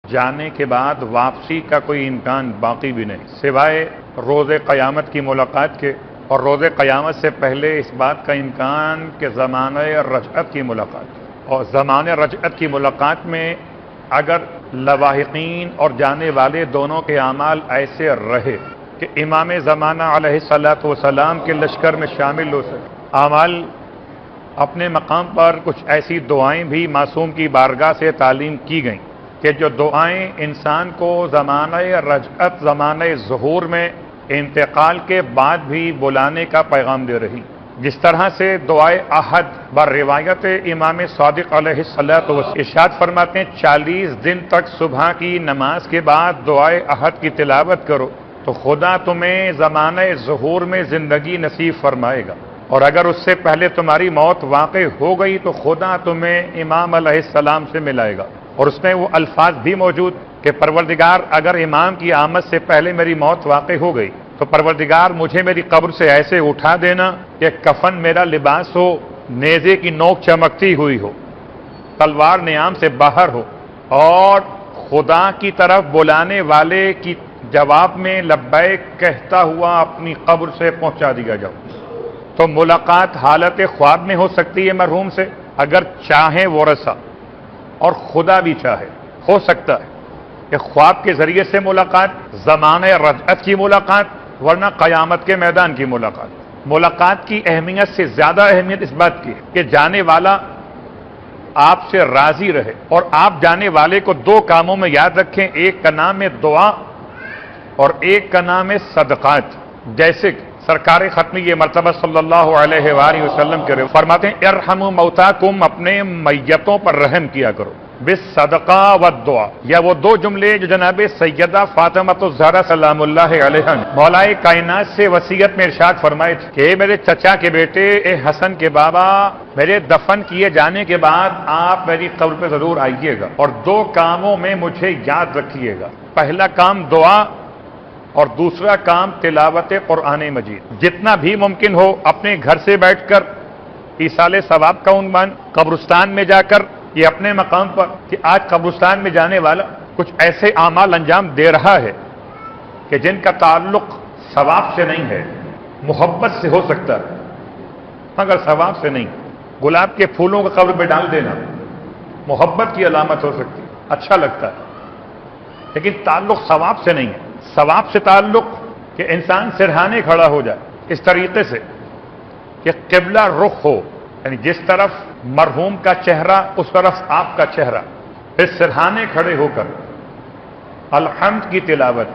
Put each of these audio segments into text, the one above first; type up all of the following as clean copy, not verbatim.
جانے کے بعد واپسی کا کوئی امکان باقی بھی نہیں سوائے روز قیامت کی ملاقات کے، اور روز قیامت سے پہلے اس بات کا امکان کہ زمانہ رجعت کی ملاقات، اور زمانہ رجعت کی ملاقات میں اگر لواحقین اور جانے والے دونوں کے اعمال ایسے رہے کہ امام زمانہ علیہ الصلوۃ والسلام کے لشکر میں شامل ہو سکے، اعمال اپنے مقام پر کچھ ایسی دعائیں بھی معصوم کی بارگاہ سے تعلیم کی گئیں کہ جو دعائیں انسان کو زمانہ رجعت، زمانہ ظہور میں انتقال کے بعد بھی بلانے کا پیغام دے رہی، جس طرح سے دعائے احد بر روایت امام صادق علیہ الصلوۃ والسلام ارشاد فرماتے ہیں 40 دن تک صبح کی نماز کے بعد دعائے احد کی تلاوت کرو تو خدا تمہیں زمانہ ظہور میں زندگی نصیب فرمائے گا، اور اگر اس سے پہلے تمہاری موت واقع ہو گئی تو خدا تمہیں امام علیہ السلام سے ملائے گا۔ اور اس میں وہ الفاظ بھی موجود کہ پروردگار اگر امام کی آمد سے پہلے میری موت واقع ہو گئی تو پروردگار مجھے میری قبر سے ایسے اٹھا دینا کہ کفن میرا لباس ہو، نیزے کی نوک چمکتی ہوئی ہو، تلوار نیام سے باہر ہو، اور خدا کی طرف بلانے والے کی جواب میں لبیک کہتا ہوا اپنی قبر سے پہنچا دیا جاؤ۔ تو ملاقات حالت خواب میں ہو سکتی ہے مرحوم سے، اگر چاہیں ورثہ، اور خدا بھی چاہے ہو سکتا ہے کہ خواب کے ذریعے سے ملاقات، زمانہ رجعت کی ملاقات، ورنہ قیامت کے میدان کی ملاقات۔ ملاقات کی اہمیت سے زیادہ اہمیت اس بات کی ہے کہ جانے والا آپ سے راضی رہے، اور آپ جانے والے کو دو کاموں میں یاد رکھیں، ایک کا نام ہے دعا اور ایک کا نام ہے صدقات۔ جیسے سرکار ختمی یہ مرتبہ صلی اللہ علیہ وآلہ وسلم کے فرماتے ہیں ارحموا موتاکم، اپنے میتوں پر رحم کیا کرو، بالصدقہ والدعا، یا وہ دو جملے جو جناب سیدہ فاطمہ الزہرا سلام اللہ علیہا نے مولا کائنات سے وصیت میں ارشاد فرمائے تھے کہ میرے چچا کے بیٹے، اے حسن کے بابا، میرے دفن کیے جانے کے بعد آپ میری قبر پہ ضرور آئیے گا اور دو کاموں میں مجھے یاد رکھیے گا، پہلا کام دعا اور دوسرا کام تلاوت قرآن مجید۔ جتنا بھی ممکن ہو اپنے گھر سے بیٹھ کر ایصال ثواب کا عنوان، قبرستان میں جا کر یہ اپنے مقام پر کہ آج قبرستان میں جانے والا کچھ ایسے اعمال انجام دے رہا ہے کہ جن کا تعلق ثواب سے نہیں ہے، محبت سے ہو سکتا ہے مگر ثواب سے نہیں۔ گلاب کے پھولوں کو قبر پہ ڈال دینا محبت کی علامت ہو سکتی ہے، اچھا لگتا ہے، لیکن تعلق ثواب سے نہیں ہے۔ ثواب سے تعلق کہ انسان سرہانے کھڑا ہو جائے اس طریقے سے کہ قبلہ رخ ہو، یعنی جس طرف مرحوم کا چہرہ اس طرف آپ کا چہرہ، پھر سرہانے کھڑے ہو کر الحمد کی تلاوت،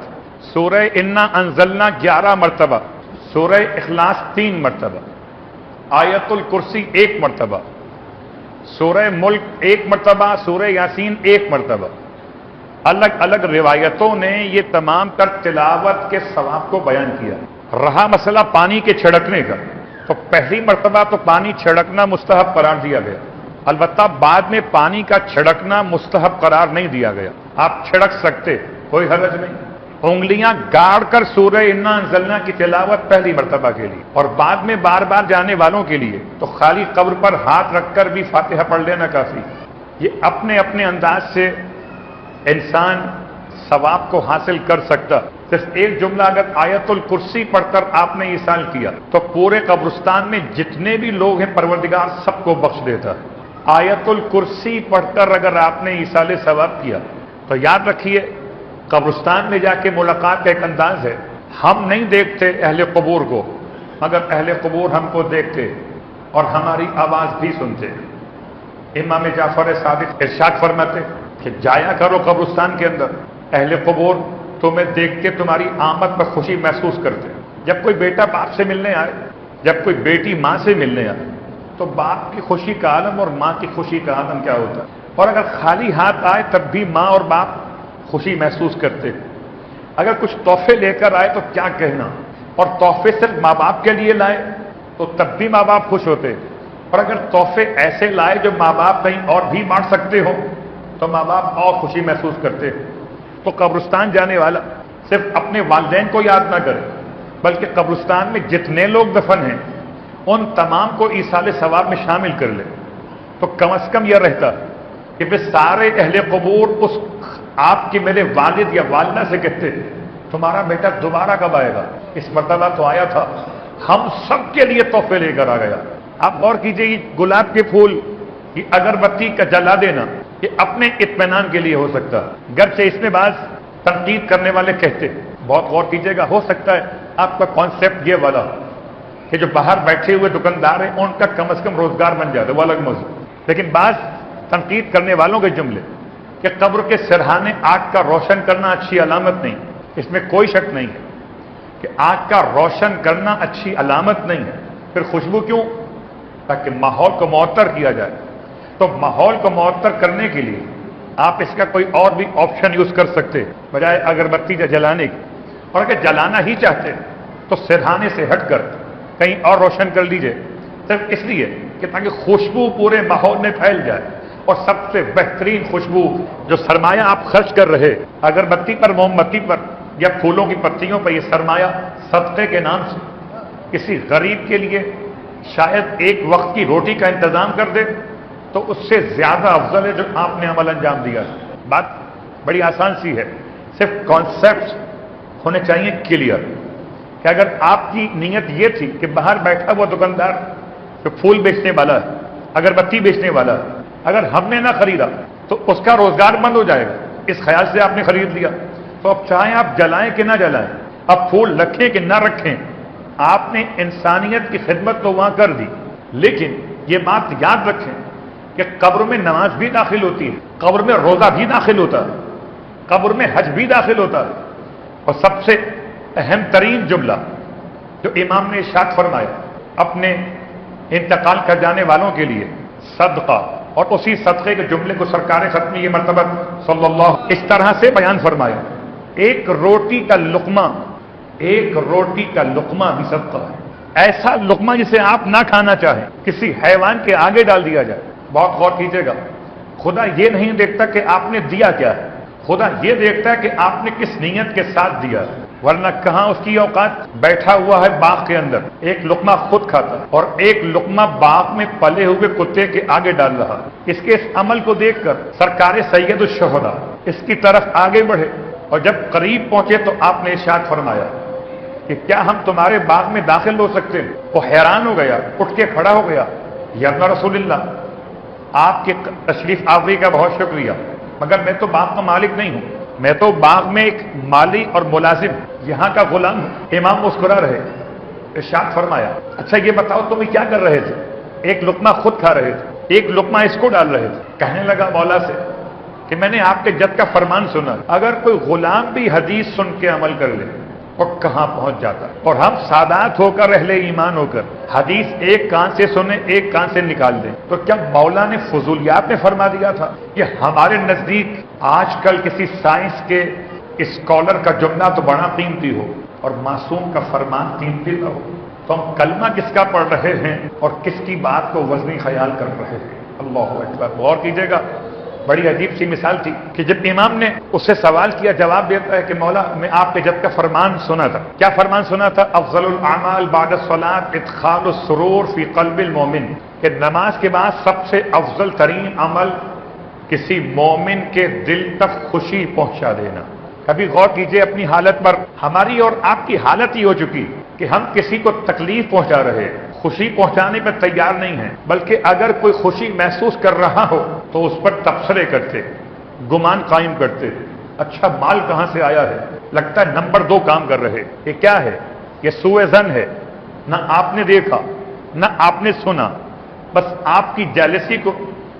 سورہ انا انزلنا 11 مرتبہ، سورہ اخلاص 3 مرتبہ، آیت الکرسی 1 مرتبہ، سورہ ملک 1 مرتبہ، سورہ یاسین 1 مرتبہ۔ الگ الگ روایتوں نے یہ تمام تر تلاوت کے ثواب کو بیان کیا۔ رہا مسئلہ پانی کے چھڑکنے کا، تو پہلی مرتبہ تو پانی چھڑکنا مستحب قرار دیا گیا، البتہ بعد میں پانی کا چھڑکنا مستحب قرار نہیں دیا گیا، آپ چھڑک سکتے، کوئی حرج نہیں۔ انگلیاں گاڑ کر سورہ انا انزلنا کی تلاوت پہلی مرتبہ کے لیے، اور بعد میں بار بار جانے والوں کے لیے تو خالی قبر پر ہاتھ رکھ کر بھی فاتحہ پڑھ لینا کافی۔ یہ اپنے اپنے انداز سے انسان ثواب کو حاصل کر سکتا۔ صرف ایک جملہ اگر آیت الکرسی پڑھ کر آپ نے ایصال کیا تو پورے قبرستان میں جتنے بھی لوگ ہیں پروردگار سب کو بخش دیتا ہے۔ آیت الکرسی پڑھ کر اگر آپ نے ایصال ثواب کیا تو یاد رکھیے قبرستان میں جا کے ملاقات کا ایک انداز ہے، ہم نہیں دیکھتے اہل قبور کو مگر اہل قبور ہم کو دیکھتے اور ہماری آواز بھی سنتے۔ امام جعفر صادق ارشاد فرماتے کہ جایا کرو قبرستان کے اندر، اہل قبور تمہیں دیکھ کے تمہاری آمد پر خوشی محسوس کرتے ہیں۔ جب کوئی بیٹا باپ سے ملنے آئے، جب کوئی بیٹی ماں سے ملنے آئے تو باپ کی خوشی کا عالم اور ماں کی خوشی کا عالم کیا ہوتا ہے، اور اگر خالی ہاتھ آئے تب بھی ماں اور باپ خوشی محسوس کرتے، اگر کچھ تحفے لے کر آئے تو کیا کہنا، اور تحفے صرف ماں باپ کے لیے لائے تو تب بھی ماں باپ خوش ہوتے، اور اگر تحفے ایسے لائے جو ماں باپ کہیں اور بھی بانٹ سکتے ہو تو ماں باپ اور خوشی محسوس کرتے۔ تو قبرستان جانے والا صرف اپنے والدین کو یاد نہ کرے بلکہ قبرستان میں جتنے لوگ دفن ہیں ان تمام کو ایصال ثواب میں شامل کر لے تو کم از کم یہ رہتا کہ پھر سارے اہل قبور اس آپ کے میرے والد یا والدہ سے کہتے تمہارا بیٹا دوبارہ کب آئے گا، اس مرتبہ تو آیا تھا، ہم سب کے لیے تحفے لے کر آ گیا۔ آپ غور کیجئے، یہ گلاب کے پھول، یہ اگربتی کا جلا دینا، یہ اپنے اطمینان کے لیے ہو سکتا، گرچہ اس میں بعض تنقید کرنے والے کہتے، بہت غور کیجئے گا، ہو سکتا ہے آپ کا کانسیپٹ یہ والا کہ جو باہر بیٹھے ہوئے دکاندار ہیں ان کا کم از کم روزگار بن جاتا ہے، وہ الگ موضوع، لیکن بعض تنقید کرنے والوں کے جملے کہ قبر کے سرہانے آگ کا روشن کرنا اچھی علامت نہیں، اس میں کوئی شک نہیں ہے کہ آگ کا روشن کرنا اچھی علامت نہیں ہے، پھر خوشبو کیوں؟ تاکہ ماحول کو معطر کیا جائے۔ تو ماحول کو معطر کرنے کے لیے آپ اس کا کوئی اور بھی آپشن یوز کر سکتے بجائے اگربتی کا جلانے کی، اور اگر جلانا ہی چاہتے تو سرہانے سے ہٹ کر کہیں اور روشن کر لیجئے، صرف اس لیے کہ تاکہ خوشبو پورے ماحول میں پھیل جائے، اور سب سے بہترین خوشبو جو سرمایہ آپ خرچ کر رہے اگربتی پر، موم بتی پر یا پھولوں کی پتیوں پر، یہ سرمایہ صدقے کے نام سے کسی غریب کے لیے شاید ایک وقت کی روٹی کا انتظام کر دے تو اس سے زیادہ افضل ہے جو آپ نے عمل انجام دیا۔ بات بڑی آسان سی ہے، صرف کانسیپٹ ہونے چاہیے کلیئر، کہ اگر آپ کی نیت یہ تھی کہ باہر بیٹھا ہوا دکاندار جو پھول بیچنے والا ہے، اگربتی بیچنے والا ہے، اگر ہم نے نہ خریدا تو اس کا روزگار بند ہو جائے گا، اس خیال سے آپ نے خرید لیا، تو اب چاہیں آپ جلائیں کہ نہ جلائیں، اب پھول رکھیں کہ نہ رکھیں، آپ نے انسانیت کی خدمت تو وہاں کر دی، لیکن یہ بات یاد رکھیں کہ قبر میں نماز بھی داخل ہوتی ہے، قبر میں روزہ بھی داخل ہوتا ہے، قبر میں حج بھی داخل ہوتا ہے، اور سب سے اہم ترین جملہ جو امام نے ارشاد فرمایا اپنے انتقال کر جانے والوں کے لیے، صدقہ، اور اسی صدقے کے جملے کو سرکار ختم یہ مرتبہ صلی اللہ اس طرح سے بیان فرمایا، ایک روٹی کا لقمہ، ایک روٹی کا لقمہ بھی صدقہ ہے، ایسا لقمہ جسے آپ نہ کھانا چاہیں، کسی حیوان کے آگے ڈال دیا جائے۔ بہت غور کیجئے گا، خدا یہ نہیں دیکھتا کہ آپ نے دیا کیا ہے، خدا یہ دیکھتا ہے کہ آپ نے کس نیت کے ساتھ دیا، ورنہ کہاں اس کی اوقات، بیٹھا ہوا ہے باغ کے اندر، ایک لقمہ خود کھاتا اور ایک لقمہ باغ میں پلے ہوئے کتے کے آگے ڈال رہا، اس کے اس عمل کو دیکھ کر سرکار سید الشہداء اس کی طرف آگے بڑھے، اور جب قریب پہنچے تو آپ نے ارشاد فرمایا کہ کیا ہم تمہارے باغ میں داخل ہو سکتے ہیں؟ وہ حیران ہو گیا، اٹھ کے کھڑا ہو گیا، یا رسول اللہ آپ کے تشریف آوری کا بہت شکریہ، مگر میں تو باغ کا مالک نہیں ہوں، میں تو باغ میں ایک مالی اور ملازم یہاں کا غلام ہوں۔ امام مسکرا رہے، ارشاد فرمایا اچھا یہ بتاؤ تم کیا کر رہے تھے؟ ایک لقمہ خود کھا رہے تھے، ایک لقمہ اس کو ڈال رہے تھے۔ کہنے لگا مولا سے کہ میں نے آپ کے جد کا فرمان سنا، اگر کوئی غلام بھی حدیث سن کے عمل کر لے اور کہاں پہنچ جاتا، اور ہم سادات ہو کر اہل ایمان ہو کر حدیث ایک کان سے سنیں ایک کان سے نکال دیں، تو کیا مولا نے فضولیات میں فرما دیا تھا؟ یہ ہمارے نزدیک آج کل کسی سائنس کے اسکالر کا جملہ تو بڑا قیمتی ہو اور معصوم کا فرمان قیمتی نہ ہو، تو ہم کلمہ کس کا پڑھ رہے ہیں اور کس کی بات کو وزنی خیال کر رہے ہیں؟ اللہ اکبر۔ غور کیجئے گا، بڑی عجیب سی مثال تھی کہ جب امام نے اس سے سوال کیا، جواب دیتا ہے کہ مولا میں آپ کے جد کا فرمان سنا تھا۔ کیا فرمان سنا تھا؟ افضل الاعمال بعد الصلاۃ ادخال السرور فی قلب المومن، کہ نماز کے بعد سب سے افضل ترین عمل کسی مومن کے دل تک خوشی پہنچا دینا۔ کبھی غور کیجئے اپنی حالت پر، ہماری اور آپ کی حالت ہی ہو چکی کہ ہم کسی کو تکلیف پہنچا رہے، خوشی پہنچانے پر تیار نہیں ہیں، بلکہ اگر کوئی خوشی محسوس کر رہا ہو تو اس پر تبصرے کرتے، گمان قائم کرتے، اچھا مال کہاں سے آیا ہے، لگتا ہے نمبر 2 کام کر رہے، یہ کیا ہے؟ یہ سوء ظن ہے، نہ آپ نے دیکھا نہ آپ نے سنا، بس آپ کی جیلسی کو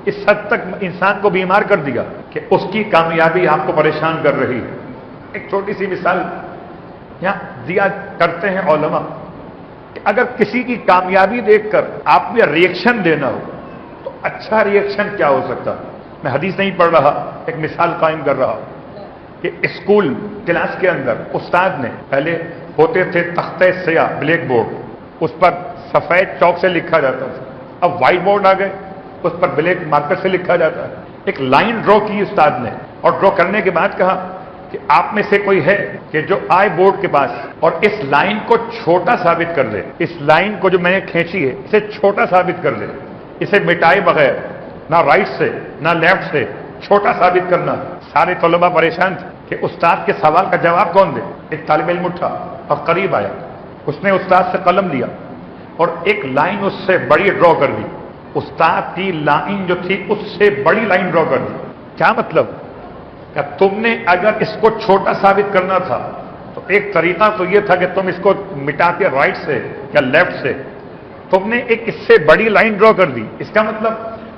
اس حد تک انسان کو بیمار کر دیا کہ اس کی کامیابی آپ کو پریشان کر رہی ہے۔ ایک چھوٹی سی مثال یہاں دیا کرتے ہیں علماء کہ اگر کسی کی کامیابی دیکھ کر آپ نے ریئیکشن دینا ہو تو اچھا ریئیکشن کیا ہو سکتا؟ میں حدیث نہیں پڑھ رہا، ایک مثال قائم کر رہا کہ اسکول کلاس کے اندر استاد نے، پہلے ہوتے تھے تختہ سیاہ بلیک بورڈ، اس پر سفید چاک سے لکھا جاتا تھا، اب وائٹ بورڈ آ گئے، اس پر بلیک مارکر سے لکھا جاتا ہے۔ ایک لائن ڈرا کی استاد نے، اور ڈرا کرنے کے بعد کہا کہ آپ میں سے کوئی ہے کہ جو آئے بورڈ کے پاس اور اس لائن کو چھوٹا ثابت کر دے، اس لائن کو جو میں نے کھینچی ہے اسے چھوٹا ثابت کر دے، اسے مٹائے بغیر، نہ رائٹ سے نہ لیفٹ سے، چھوٹا ثابت کرنا۔ سارے طلباء پریشان تھے کہ استاد کے سوال کا جواب کون دے۔ ایک طالب علم اٹھا اور قریب آیا، اس نے استاد سے قلم لیا اور ایک لائن اس سے بڑی ڈرا کر دی، استاد کی لائن جو تھی اس سے بڑی لائن ڈرا کر دی۔ کیا مطلب کہ تم نے اگر اس کو چھوٹا ثابت کرنا تھا تو ایک طریقہ تو یہ تھا کہ تم اس کو مٹا کے رائٹ سے یا لیفٹ سے، تم نے ایک اس سے بڑی لائن ڈرا کر دی۔ اس کا مطلب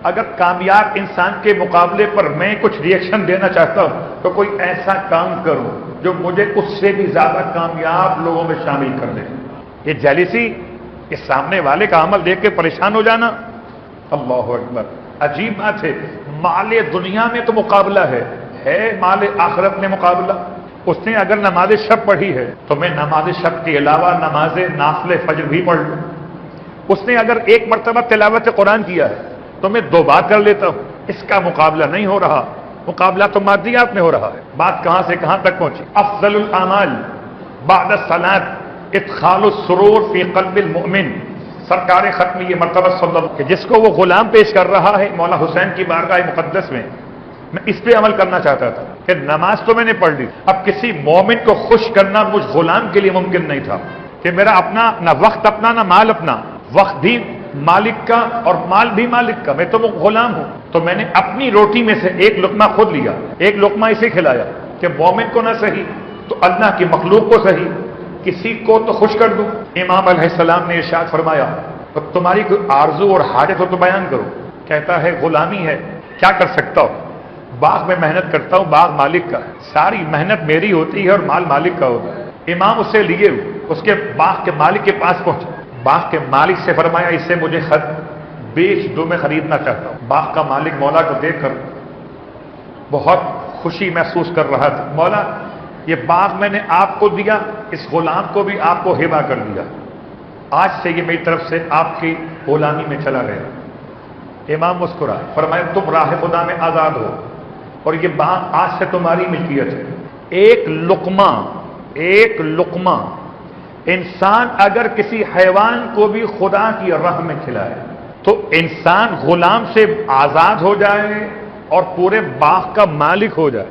اگر کامیاب انسان کے مقابلے پر میں کچھ ریئیکشن دینا چاہتا ہوں تو کوئی ایسا کام کروں جو مجھے اس سے بھی زیادہ کامیاب لوگوں میں شامل کر دے۔ یہ جیلیسی، یہ سامنے والے کا عمل دیکھ کے پریشان ہو جانا، اللہ اکبر، عجیب بات ہے۔ مال دنیا میں تو مقابلہ ہے مال آخرت میں مقابلہ۔ اس نے اگر نماز شب پڑھی ہے تو میں نماز شب کے علاوہ نماز نافل فجر بھی پڑھ لوں۔ اس نے اگر ایک مرتبہ تلاوت قرآن کیا ہے تو میں 2 بار کر لیتا ہوں۔ اس کا مقابلہ نہیں ہو رہا، مقابلہ تو مادیات میں ہو رہا ہے۔ بات کہاں سے کہاں تک پہنچی؟ افضل الاعمال بعد الصلاۃ ادخال السرور فی قلب المؤمن۔ سرکار ختم یہ مرتبہ صلی اللہ علیہ وسلم کہ جس کو وہ غلام پیش کر رہا ہے مولا حسین کی بارگاہ مقدس میں اس پہ عمل کرنا چاہتا تھا کہ نماز تو میں نے پڑھ لی، اب کسی مومن کو خوش کرنا مجھ غلام کے لیے ممکن نہیں تھا کہ میرا اپنا نہ وقت اپنا نہ مال اپنا، وقت بھی مالک کا اور مال بھی مالک کا، میں تو وہ غلام ہوں۔ تو میں نے اپنی روٹی میں سے ایک لقمہ خود لیا، ایک لقمہ اسے کھلایا کہ مومن کو نہ صحیح تو اللہ کی مخلوق کو صحیح، کسی کو تو خوش کر دوں۔ امام علیہ السلام نے ارشاد فرمایا تو تمہاری کوئی آرزو اور حاجت ہو تو بیان کرو۔ کہتا ہے غلامی ہے، کیا کر سکتا ہوں، باغ میں محنت کرتا ہوں، باغ مالک کا ہے، ساری محنت میری ہوتی ہے اور مال مالک کا ہوتا ہے۔ امام اسے لیے اس کے باغ کے مالک کے پاس پہنچے، باغ کے مالک سے فرمایا اس سے مجھے بیچ دو، میں خریدنا چاہتا ہوں۔ باغ کا مالک مولا کو دیکھ کر بہت خوشی محسوس کر رہا تھا، مولا یہ باغ میں نے آپ کو دیا، اس غلام کو بھی آپ کو ہبہ کر دیا، آج سے یہ میری طرف سے آپ کی غلامی میں چلا گیا۔ امام مسکرائے، فرمایا تم راہ خدا میں آزاد ہو اور یہ باغ آج سے تمہاری ملکیت ہے۔ ایک لقمہ انسان اگر کسی حیوان کو بھی خدا کی راہ میں کھلائے تو انسان غلام سے آزاد ہو جائے اور پورے باغ کا مالک ہو جائے،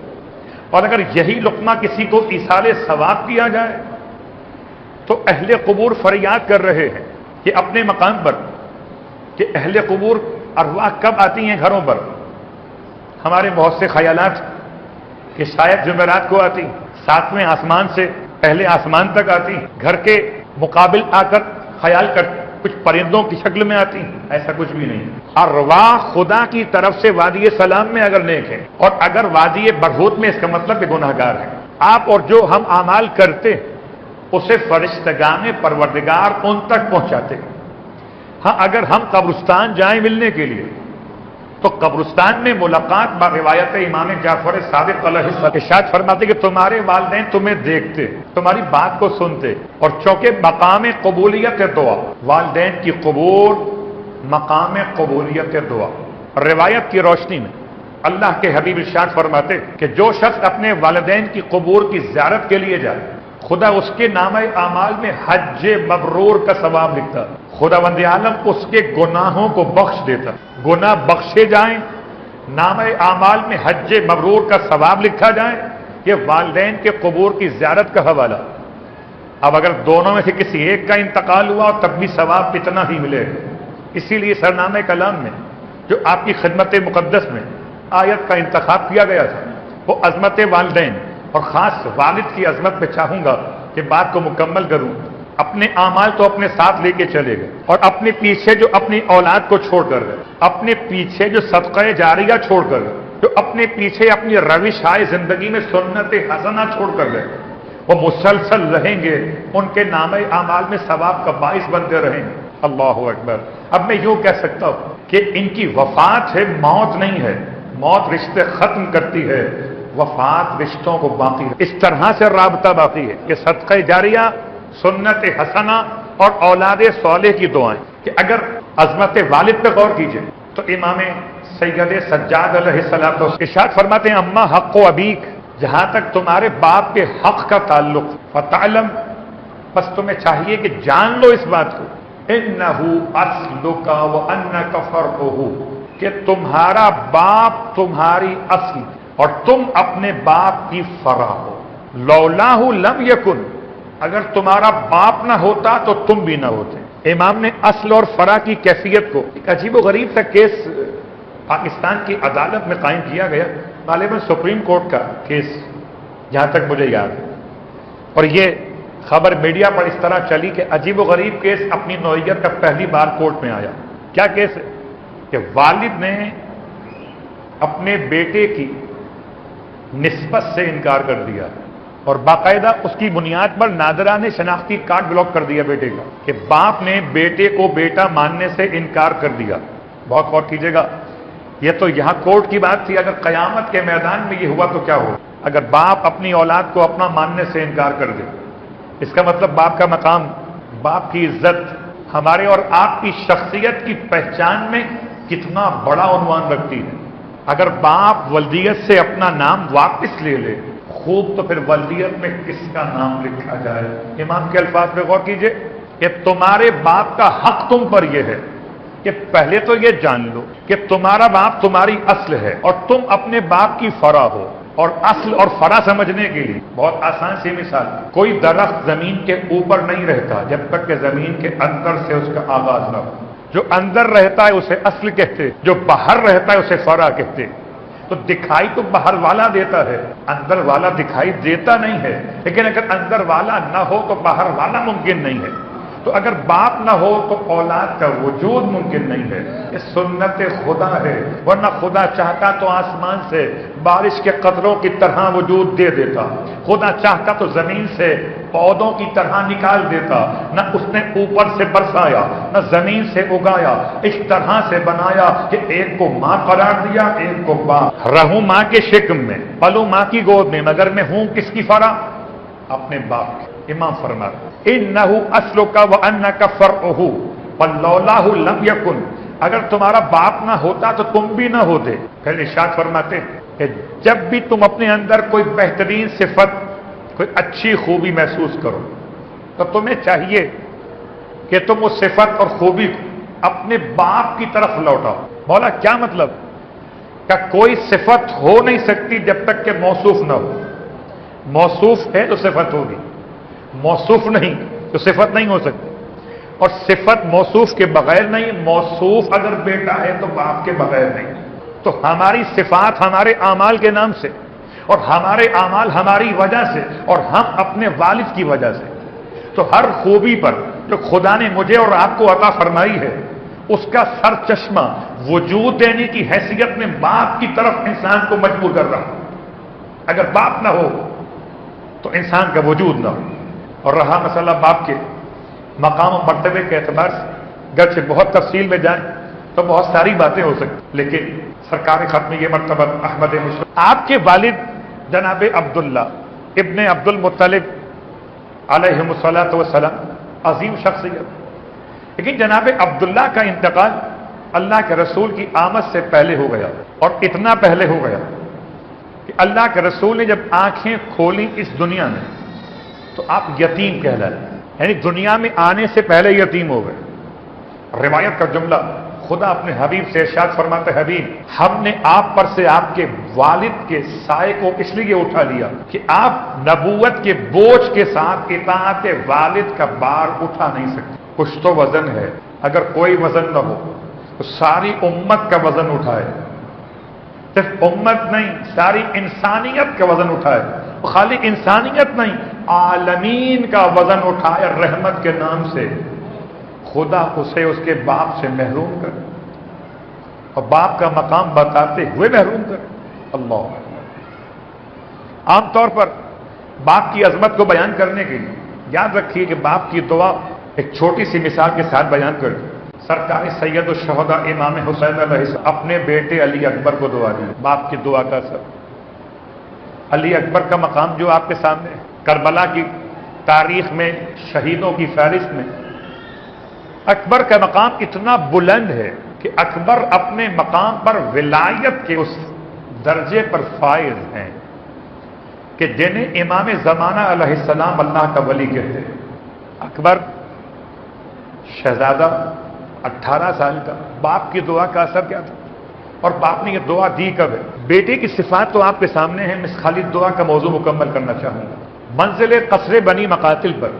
اور اگر یہی لقمہ کسی کو ایصال ثواب کیا جائے تو اہل قبور فریاد کر رہے ہیں کہ اپنے مقام پر کہ اہل قبور ارواح کب آتی ہیں گھروں پر؟ ہمارے بہت سے خیالات کہ شاید جمعرات کو آتی، 7ویں آسمان سے پہلے آسمان تک آتی، گھر کے مقابل آ کر خیال کر کچھ پرندوں کی شکل میں آتی، ایسا کچھ بھی نہیں۔ ارواح خدا کی طرف سے وادی سلام میں اگر نیک ہے، اور اگر وادی برہوت میں، اس کا مطلب کہ گناہگار ہے۔ آپ اور جو ہم اعمال کرتے اسے فرشتگان پروردگار ان تک پہنچاتے۔ ہاں اگر ہم قبرستان جائیں ملنے کے لیے تو قبرستان میں ملاقات روایت امام جعفر صادق علیہ السلام ارشاد فرماتے کہ تمہارے والدین تمہیں دیکھتے، تمہاری بات کو سنتے، اور چونکہ مقام قبولیت دعا، والدین کی قبول مقام قبولیت دعا، روایت کی روشنی میں اللہ کے حبیب ارشاد فرماتے کہ جو شخص اپنے والدین کی قبور کی زیارت کے لیے جائے خدا اس کے نامہ اعمال میں حج مبرور کا ثواب لکھتا، خداوند عالم اس کے گناہوں کو بخش دیتا، گناہ بخشے جائیں، نامہ اعمال میں حج مبرور کا ثواب لکھا جائے۔ یہ والدین کے قبور کی زیارت کا حوالہ۔ اب اگر دونوں میں سے کسی ایک کا انتقال ہوا تب بھی ثواب اتنا ہی ملے گا۔ اسی لیے سرنامہ کلام میں جو آپ کی خدمت مقدس میں آیت کا انتخاب کیا گیا تھا وہ عظمت والدین اور خاص والد کی عظمت میں چاہوں گا کہ بات کو مکمل کروں۔ اپنے اعمال تو اپنے ساتھ لے کے چلے گئے، اور اپنے پیچھے جو اپنی اولاد کو چھوڑ کر گئے، اپنے پیچھے جو صدقہ جاریہ چھوڑ کر گئے، جو اپنے پیچھے اپنی روش آئے زندگی میں سنت حسنہ چھوڑ کر گئے، وہ مسلسل رہیں گے، ان کے نامہ اعمال میں ثواب کا باعث بنتے رہیں گے۔ اللہ اکبر۔ اب میں یوں کہہ سکتا ہوں کہ ان کی وفات ہے، موت نہیں ہے۔ موت رشتے ختم کرتی ہے، وفات رشتوں کو باقی ہے۔ اس طرح سے رابطہ باقی ہے کہ صدقہ جاریہ، سنت حسنہ اور اولاد صالح کی دعائیں، کہ اگر عظمت والد پہ غور کیجئے تو امام سید سجاد علیہ السلام ارشاد فرماتے ہیں اما حق و ابیک جہاں تک تمہارے باپ کے حق کا تعلق، فتعلم، بس تمہیں چاہیے کہ جان لو اس بات کو، انہ اصلک وانک فرعہ، کہ تمہارا باپ تمہاری اصل اور تم اپنے باپ کی فرع ہو. لولاہ لم یکن، اگر تمہارا باپ نہ ہوتا تو تم بھی نہ ہوتے. امام نے اصل اور فرع کی کیفیت کو، ایک عجیب و غریب سا کیس پاکستان کی عدالت میں قائم کیا گیا، غالباً سپریم کورٹ کا کیس جہاں تک مجھے یاد ہے، اور یہ خبر میڈیا پر اس طرح چلی کہ عجیب و غریب کیس اپنی نوعیت کا پہلی بار کورٹ میں آیا. کیا کیس ہے کہ والد نے اپنے بیٹے کی نسبت سے انکار کر دیا اور باقاعدہ اس کی بنیاد پر نادرہ نے شناختی کارڈ بلاک کر دیا بیٹے کا، کہ باپ نے بیٹے کو بیٹا ماننے سے انکار کر دیا. بہت غور کیجیے گا، یہ تو یہاں کورٹ کی بات تھی، اگر قیامت کے میدان میں یہ ہوا تو کیا ہو؟ اگر باپ اپنی اولاد کو اپنا ماننے سے انکار کر دے، اس کا مطلب باپ کا مقام، باپ کی عزت ہمارے اور آپ کی شخصیت کی پہچان میں کتنا بڑا عنوان رکھتی ہے. اگر باپ ولدیت سے اپنا نام واپس لے لے، خوب تو پھر ولدیت میں کس کا نام لکھا جائے؟ امام کے الفاظ پہ غور کیجئے کہ تمہارے باپ کا حق تم پر یہ ہے کہ پہلے تو یہ جان لو کہ تمہارا باپ تمہاری اصل ہے اور تم اپنے باپ کی فرع ہو. اور اصل اور فرع سمجھنے کے لیے بہت آسان سی مثال، کوئی درخت زمین کے اوپر نہیں رہتا جب تک کہ زمین کے اندر سے اس کا آغاز نہ ہو. جو اندر رہتا ہے اسے اصل کہتے، جو باہر رہتا ہے اسے فرع کہتے. تو دکھائی تو باہر والا دیتا ہے، اندر والا دکھائی دیتا نہیں ہے. لیکن اگر اندر والا نہ ہو تو باہر والا ممکن نہیں ہے. تو اگر باپ نہ ہو تو اولاد کا وجود ممکن نہیں ہے. یہ سنت خدا ہے، ورنہ خدا چاہتا تو آسمان سے بارش کے قطروں کی طرح وجود دے دیتا. خدا چاہتا تو زمین سے پودوں کی طرح نکال دیتا. نہ اس نے اوپر سے برسایا، نہ زمین سے اگایا، اس طرح سے بنایا کہ ایک کو ماں قرار دیا، ایک کو باپ. رہوں ماں کے شکم میں، پلوں ماں کی گود میں، مگر میں ہوں کس کی فرع؟ اپنے باپ کی. امام فرماتا انہ اصلک وانک فرعہ فلولاہ لم یکن، اگر تمہارا باپ نہ ہوتا تو تم بھی نہ ہوتے. پھر ارشاد فرماتے کہ جب بھی تم اپنے اندر کوئی بہترین صفت، کوئی اچھی خوبی محسوس کرو تو تمہیں چاہیے کہ تم اس صفت اور خوبی کو اپنے باپ کی طرف لوٹاؤ. مولا کیا مطلب؟ کہ کوئی صفت ہو نہیں سکتی جب تک کہ موصوف نہ ہو. موصوف ہے تو صفت ہوگی، موصوف نہیں تو صفت نہیں ہو سکتی. اور صفت موصوف کے بغیر نہیں، موصوف اگر بیٹا ہے تو باپ کے بغیر نہیں. تو ہماری صفات ہمارے اعمال کے نام سے، اور ہمارے اعمال ہماری وجہ سے، اور ہم اپنے والد کی وجہ سے. تو ہر خوبی پر جو خدا نے مجھے اور آپ کو عطا فرمائی ہے، اس کا سر چشمہ وجود دینے کی حیثیت میں باپ کی طرف انسان کو مجبور کر رہا. اگر باپ نہ ہو تو انسان کا وجود نہ ہو. اور رہا مسئلہ باپ کے مقام و مرتبے کے اعتبار سے، گرچہ بہت تفصیل میں جائیں تو بہت ساری باتیں ہو سکتی، لیکن سرکار ختم یہ مرتبہ احمد مصطفیٰ، آپ کے والد جناب عبداللہ ابن عبد المطلب علیہ الصلاۃ والسلام عظیم شخصیت، لیکن جناب عبداللہ کا انتقال اللہ کے رسول کی آمد سے پہلے ہو گیا. اور اتنا پہلے ہو گیا کہ اللہ کے رسول نے جب آنکھیں کھولی اس دنیا میں تو آپ یتیم کہلائے، یعنی دنیا میں آنے سے پہلے یتیم ہو گئے. روایت کا جملہ، خدا اپنے حبیب سے ارشاد فرماتے، حبیب ہم نے آپ پر سے آپ کے والد کے سائے کو اس لیے اٹھا لیا کہ آپ نبوت کے بوجھ کے ساتھ اطاعت والد کا بار اٹھا نہیں سکتے. کچھ تو وزن ہے، اگر کوئی وزن نہ ہو تو ساری امت کا وزن اٹھائے. صرف امت نہیں، ساری انسانیت کا وزن اٹھائے. خالی انسانیت نہیں، عالمین کا وزن اٹھائے رحمت کے نام سے. خدا اسے اس کے باپ سے محروم کر اور باپ کا مقام بتاتے ہوئے محروم کر. اللہ. عام طور پر باپ کی عظمت کو بیان کرنے کے لیے یاد رکھیے کہ باپ کی دعا ایک چھوٹی سی مثال کے ساتھ بیان کر. سرکار سید الشہداء امام حسین علیہ السلام اپنے بیٹے علی اکبر کو دعا دی. باپ کی دعا کا اثر. علی اکبر کا مقام جو آپ کے سامنے ہے، کربلا کی تاریخ میں شہیدوں کی فہرست میں اکبر کا مقام اتنا بلند ہے کہ اکبر اپنے مقام پر ولایت کے اس درجے پر فائز ہیں کہ جنہیں امام زمانہ علیہ السلام اللہ کا ولی کہتے ہیں. اکبر شہزادہ 18 سال کا، باپ کی دعا کا اثر کیا تھا؟ اور باپ نے یہ دعا دی کب ہے؟ بیٹے کی صفات تو آپ کے سامنے ہیں، میں خالی دعا کا موضوع مکمل کرنا چاہوں گا. منزل قصر بنی مقاتل پر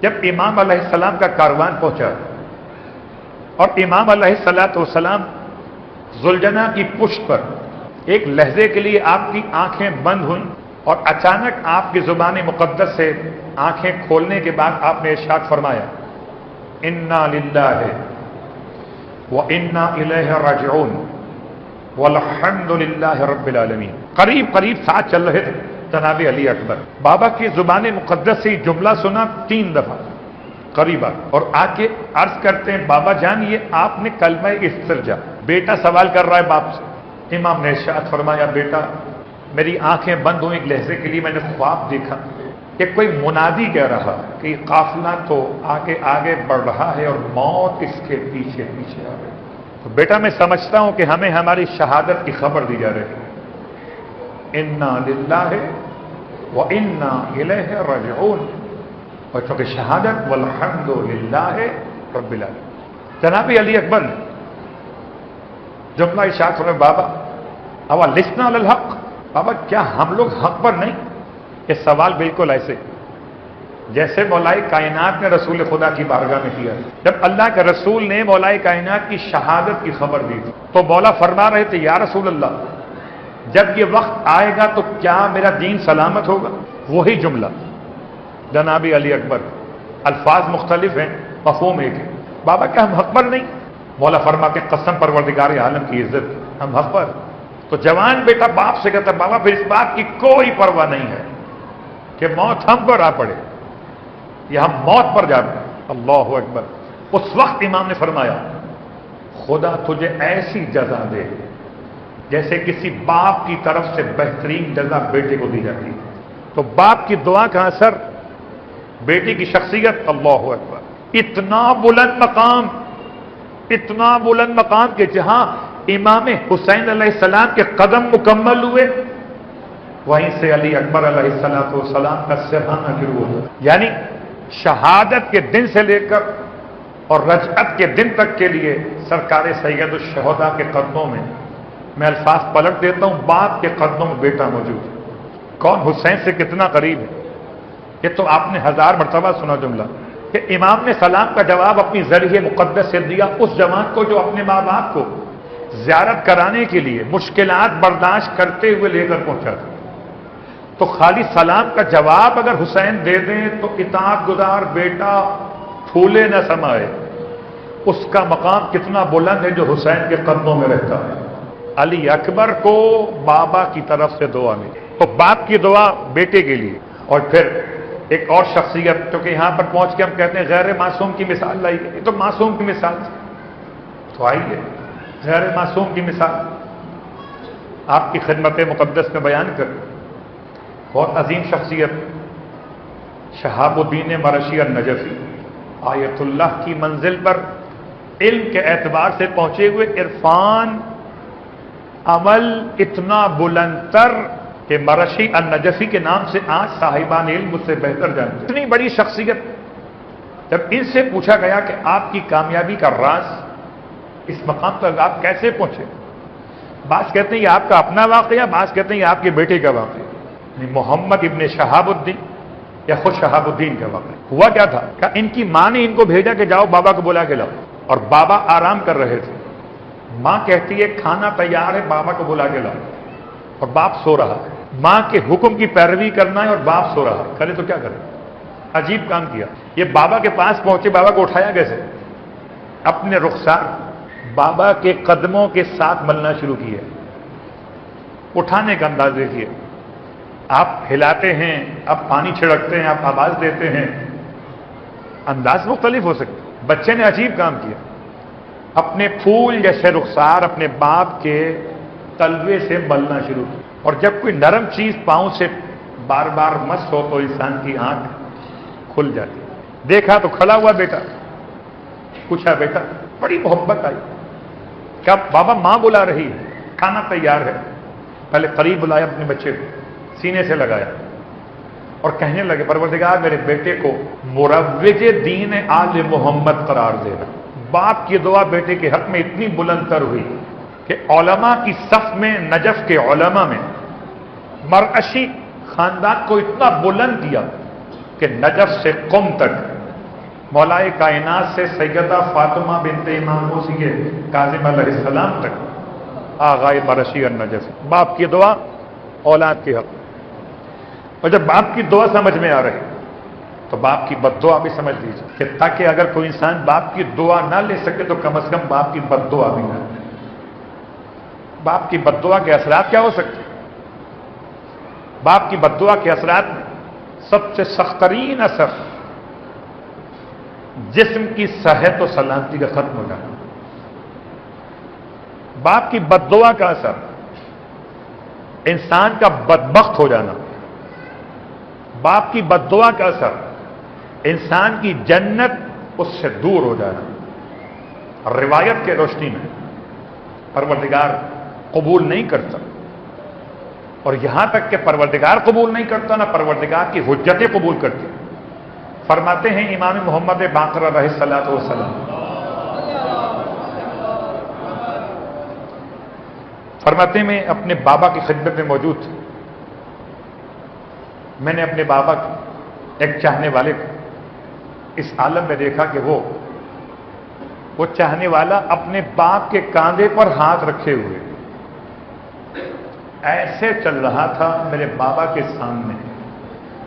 جب امام علیہ السلام کا کاروان پہنچا اور امام علیہ السلام ذوالجناح کی پشت پر، ایک لہجے کے لیے آپ کی آنکھیں بند ہوئیں اور اچانک آپ کی زبان مقدس سے آنکھیں کھولنے کے بعد آپ نے ارشاد فرمایا انا للہ وانا الیہ راجعون والحمد للہ رب العالمین. قریب قریب ساتھ چل رہے تھے جناب علی اکبر. بابا کی زبان مقدس سے جملہ سنا 3 دفعہ قریبا، اور آ کے عرض کرتے ہیں بابا جان یہ آپ نے کلمہ استرجا. بیٹا سوال کر رہا ہے باپ سے. امام نے ارشاد فرمایا بیٹا میری آنکھیں بند ہوئیں ایک لحظے کے لیے، میں نے خواب دیکھا کہ کوئی منادی کہہ رہا کہ یہ قافلہ تو آگے آگے بڑھ رہا ہے اور موت اس کے پیچھے پیچھے آ رہی. تو بیٹا میں سمجھتا ہوں کہ ہمیں ہماری شہادت کی خبر دی جا رہی ہے. انا للہ وانا الیہ راجعون، اور چونکہ شہادت والحمد للہ رب العالمین. جناب علی اکبر نے جملہ ارشاد فرمایا بابا اولسنا علی الحق، بابا کیا ہم لوگ حق پر نہیں؟ یہ سوال بالکل ایسے جیسے مولائے کائنات نے رسول خدا کی بارگاہ میں کیا. جب اللہ کے رسول نے مولائے کائنات کی شہادت کی خبر دی تو مولا فرما رہے تھے یا رسول اللہ جب یہ وقت آئے گا تو کیا میرا دین سلامت ہوگا؟ وہی جملہ جناب علی اکبر، الفاظ مختلف ہیں مفہوم ایک ہے. بابا کیا ہم حق پر نہیں؟ مولا فرماتے قسم پروردگار عالم کی عزت ہم حق پر. تو جوان بیٹا باپ سے کہتا بابا پھر اس بات کی کوئی پرواہ نہیں ہے کہ موت ہم پر آ پڑے یا ہم موت پر جا پڑے. اللہ اکبر. اس وقت امام نے فرمایا خدا تجھے ایسی جزا دے جیسے کسی باپ کی طرف سے بہترین جزا بیٹے کو دی جاتی ہے. تو باپ کی دعا کا اثر، بیٹی کی شخصیت. اللہ اکبر. اتنا بلند مقام کہ جہاں امام حسین علیہ السلام کے قدم مکمل ہوئے وہیں سے علی اکبر علیہ السلام کا سرحانہ شروع ہوا. یعنی شہادت کے دن سے لے کر اور رجعت کے دن تک کے لیے سرکار سید الشہداء کے قدموں میں میں الفاظ پلٹ دیتا ہوں، باپ کے قدموں میں بیٹا موجود ہے. کون حسین سے کتنا قریب ہے یہ تو آپ نے 1000 مرتبہ سنا جملہ کہ امام نے سلام کا جواب اپنی ذریعہ مقدس سے دیا اس جوان کو جو اپنے ماں باپ کو زیارت کرانے کے لیے مشکلات برداشت کرتے ہوئے لے کر پہنچا تھا. تو خالی سلام کا جواب اگر حسین دے دیں تو اطاعت گزار بیٹا پھولے نہ سمائے. اس کا مقام کتنا بلند ہے جو حسین کے قدموں میں رہتا ہے. علی اکبر کو بابا کی طرف سے دعا ملی. تو باپ کی دعا بیٹے کے لیے. اور پھر ایک اور شخصیت کیونکہ یہاں پر پہنچ کے ہم کہتے ہیں غیر معصوم کی مثال لائی گئی، یہ تو معصوم کی مثال تھی. تو آئیے غیر معصوم کی مثال آپ کی خدمت مقدس میں بیان کر. بہت عظیم شخصیت شہاب الدین مرشی النجفی آیت اللہ کی منزل پر علم کے اعتبار سے پہنچے ہوئے، عرفان عمل اتنا بلند تر کہ مرشی النجفی کے نام سے آج صاحبان علم مجھ سے بہتر جانتے. اتنی بڑی شخصیت. جب ان سے پوچھا گیا کہ آپ کی کامیابی کا راز اس مقام تک آپ کیسے پہنچے، بعض کہتے ہیں یہ آپ کا اپنا واقعہ، بعض کہتے ہیں یہ آپ کے بیٹے کا واقعہ. محمد ابن شہاب الدین یا خود شہاب الدین کا واقعہ. ہوا کیا تھا کہ ان کی ماں نے ان کو بھیجا کہ جاؤ بابا کو بلا کے لاؤ، اور بابا آرام کر رہے تھے. ماں کہتی ہے کھانا تیار ہے بابا کو بلا کے لاؤ، اور باپ سو رہا ہے. ماں کے حکم کی پیروی کرنا ہے اور باپ سو رہا ہے، کرے تو کیا کرے. عجیب کام کیا. یہ بابا کے پاس پہنچے، بابا کو اٹھایا کیسے؟ اپنے رخسار بابا کے قدموں کے ساتھ ملنا شروع کیا. اٹھانے کا انداز دیکھیے. آپ ہلاتے ہیں، آپ پانی چھڑکتے ہیں، آپ آواز دیتے ہیں، انداز مختلف ہو سکتا. بچے نے عجیب کام کیا. اپنے پھول جیسے رخسار اپنے باپ کے تلوے سے ملنا شروع کیا. اور جب کوئی نرم چیز پاؤں سے بار بار مس ہو تو انسان کی آنکھ کھل جاتی. دیکھا تو کھڑا ہوا بیٹا. پوچھا بیٹا، بڑی محبت آئی. کیا بابا ماں بلا رہی ہے، کھانا تیار ہے. پہلے قریب بلایا اپنے بچے کو. سینے سے لگایا اور کہنے لگے پروردگار میرے بیٹے کو مروج دین آل محمد قرار دے رہا. باپ کی دعا بیٹے کے حق میں اتنی بلند تر ہوئی کہ علماء کی صف میں نجف کے علماء میں مرعشی خاندان کو اتنا بلند کیا کہ نجف سے قم تک مولائے کائنات سے سیدہ فاطمہ بنت امام موسی کاظم علیہ السلام تک آغائے مرعشی اور نجف. باپ کی دعا اولاد کے حق. اور جب باپ کی دعا سمجھ میں آ رہی تو باپ کی بد دعا بھی سمجھ لیجیے کہ تاکہ اگر کوئی انسان باپ کی دعا نہ لے سکے تو کم از کم باپ کی بد دعا بھی نہ لے. باپ کی بد دعا کے اثرات کیا ہو سکتے ہیں؟ باپ کی بد دعا کے اثرات میں سب سے سخت ترین اثر جسم کی صحت و سلامتی کا ختم ہو جانا. باپ کی بد دعا کا اثر انسان کا بدبخت ہو جانا. باپ کی بد دعا کا اثر انسان کی جنت اس سے دور ہو جانا. روایت کے روشنی میں پروردگار قبول نہیں کرتا, اور یہاں تک کہ پروردگار قبول نہیں کرتا نہ پروردگار کی حجتیں قبول کرتی. فرماتے ہیں امام محمد باقر علیہ الصلوۃ والسلام, فرماتے ہیں میں اپنے بابا کی خدمت میں موجود تھا. میں نے اپنے بابا کو ایک چاہنے والے کو اس عالم میں دیکھا کہ وہ چاہنے والا اپنے باپ کے کاندھے پر ہاتھ رکھے ہوئے ایسے چل رہا تھا میرے بابا کے سامنے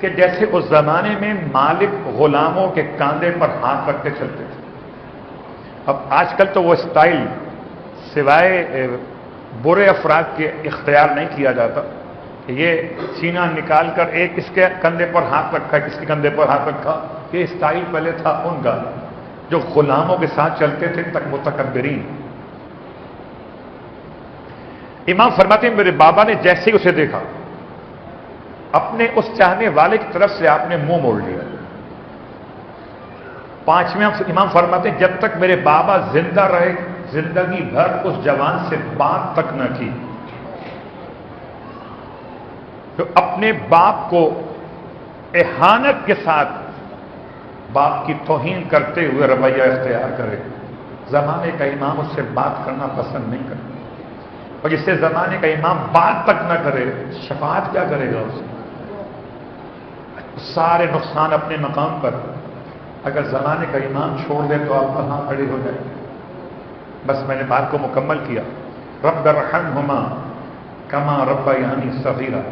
کہ جیسے اس زمانے میں مالک غلاموں کے کاندھے پر ہاتھ رکھ کے چلتے تھے. اب آج کل تو وہ اسٹائل سوائے برے افراد کے اختیار نہیں کیا جاتا. یہ سینہ نکال کر ایک اس کے کندھے پر ہاتھ رکھا, کس کے کندھے پر ہاتھ رکھا. یہ اسٹائل پہلے تھا ان کا جو غلاموں کے ساتھ چلتے تھے تک متکبرین. امام فرماتے ہیں میرے بابا نے جیسے ہی اسے دیکھا اپنے اس چاہنے والے کی طرف سے آپ نے منہ موڑ لیا. پانچویں امام فرماتے ہیں جب تک میرے بابا زندہ رہے زندگی بھر اس جوان سے بات تک نہ کی. جو اپنے باپ کو اہانت کے ساتھ باپ کی توہین کرتے ہوئے رویہ اختیار کرے, زمانے کا امام اس سے بات کرنا پسند نہیں کرتا. اور جس سے زمانے کا امام بات تک نہ کرے شفاعت کیا کرے گا اسے؟ سارے نقصان اپنے مقام پر. اگر زمانے کا امام چھوڑ دے تو آپ کہاں کھڑے ہو جائیں. بس میں نے بات کو مکمل کیا. رب ارحمہما کما ربیانی صغیرا.